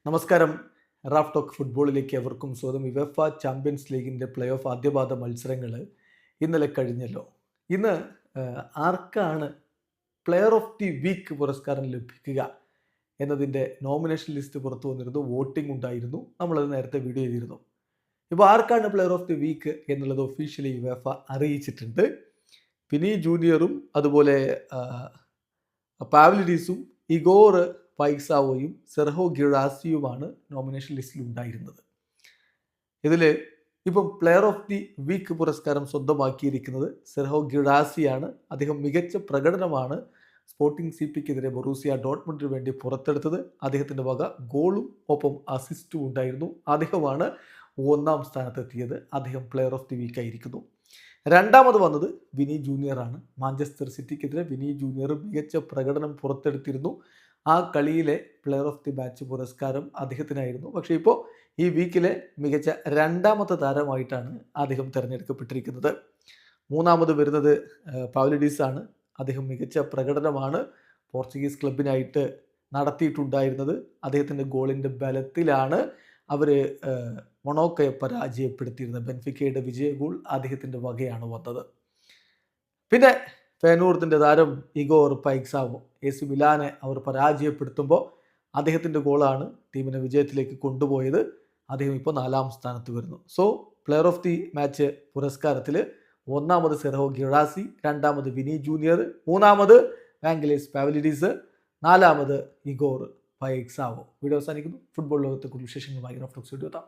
നമസ്കാരം. Raf talk ഫുട്ബോളിലേക്ക് എവർക്കും സ്വാഗതം. യുവേഫ ചാമ്പ്യൻസ് ലീഗിൻ്റെ പ്ലേ ഓഫ് ആദ്യപാദ മത്സരങ്ങൾ ഇന്നലെ കഴിഞ്ഞല്ലോ. ഇന്ന് ആർക്കാണ് പ്ലെയർ ഓഫ് ദി വീക്ക് പുരസ്കാരം ലഭിക്കുക എന്നതിൻ്റെ നോമിനേഷൻ ലിസ്റ്റ് പുറത്തു വന്നിരുന്നു. വോട്ടിംഗ് ഉണ്ടായിരുന്നു. നമ്മളത് നേരത്തെ വീഡിയോ ചെയ്തിരുന്നു. ഇപ്പോൾ ആർക്കാണ് പ്ലെയർ ഓഫ് ദി വീക്ക് എന്നുള്ളത് ഒഫീഷ്യലി യുവേഫ അറിയിച്ചിട്ടുണ്ട്. വിനി ജൂനിയറും അതുപോലെ പാവ്ലിഡീസും ഇഗോർ പൈസാവോയും സെർഹോ ഗിറാസിയുമാണ് നോമിനേഷൻ ലിസ്റ്റിൽ ഉണ്ടായിരുന്നത്. ഇതിൽ ഇപ്പം പ്ലെയർ ഓഫ് ദി വീക്ക് പുരസ്കാരം സ്വന്തമാക്കിയിരിക്കുന്നത് സെർഹോ ഗിറാസിയാണ്. അദ്ദേഹം മികച്ച പ്രകടനമാണ് സ്പോർട്ടിംഗ് CPക്കെതിരെ ബൊറൂസിയ ഡോട്ട്മുണ്ടിന് വേണ്ടി പുറത്തെടുത്തത്. അദ്ദേഹത്തിൻ്റെ വക ഗോളും ഒപ്പം അസിസ്റ്റും ഉണ്ടായിരുന്നു. അദ്ദേഹമാണ് ഒന്നാം സ്ഥാനത്തെത്തിയത്. അദ്ദേഹം പ്ലെയർ ഓഫ് ദി വീക്ക് ആയിരിക്കുന്നു. രണ്ടാമത് വന്നത് വിനി ജൂനിയറാണ്. മാഞ്ചസ്റ്റർ സിറ്റിക്കെതിരെ വിനി ജൂനിയർ മികച്ച പ്രകടനം പുറത്തെടുത്തിരുന്നു. ആ കളിയിലെ പ്ലെയർ ഓഫ് ദി മാച്ച് പുരസ്കാരം അദ്ദേഹത്തിനായിരുന്നു. പക്ഷേ ഇപ്പോൾ ഈ വീക്കിലെ മികച്ച രണ്ടാമത്തെ താരമായിട്ടാണ് അദ്ദേഹം തിരഞ്ഞെടുക്കപ്പെട്ടിരിക്കുന്നത്. മൂന്നാമത് വരുന്നത് പാവ്ലിഡീസ് ആണ്. അദ്ദേഹം മികച്ച പ്രകടനമാണ് പോർച്ചുഗീസ് ക്ലബിനായിട്ട് നടത്തിയിട്ടുണ്ടായിരുന്നത്. അദ്ദേഹത്തിൻ്റെ ഗോളിൻ്റെ ബലത്തിലാണ് അവർ മൊണോക്കയെ പരാജയപ്പെടുത്തിയിരുന്നത്. ബെൻഫിക്കയുടെ വിജയ ഗോൾ അദ്ദേഹത്തിൻ്റെ വകയാണ് വന്നത്. പിന്നെ ഫെനൂർത്തിൻ്റെ താരം ഇഗോർ പൈസാവോ AC മിലാനെ അവർ പരാജയപ്പെടുത്തുമ്പോൾ അദ്ദേഹത്തിൻ്റെ ഗോളാണ് ടീമിനെ വിജയത്തിലേക്ക് കൊണ്ടുപോയത്. അദ്ദേഹം ഇപ്പോൾ 4ാം സ്ഥാനത്ത് വരുന്നു. So player of the match പുരസ്കാരത്തിൽ ഒന്നാമത് സെർഹോ ഗിറാസി, രണ്ടാമത് വിനി ജൂനിയർ, മൂന്നാമത് വാങ്കലേസ് പാവ്ലിഡീസ്, നാലാമത് ഇഗോർ പൈസാവോ. വീഡിയോ അവസാനിക്കുന്നു. ഫുട്ബോൾ ലോകത്തെ കൂടുതൽ വിശേഷങ്ങളുമായി റാഫ് ടോക്സ് വീഡിയോ എത്താം.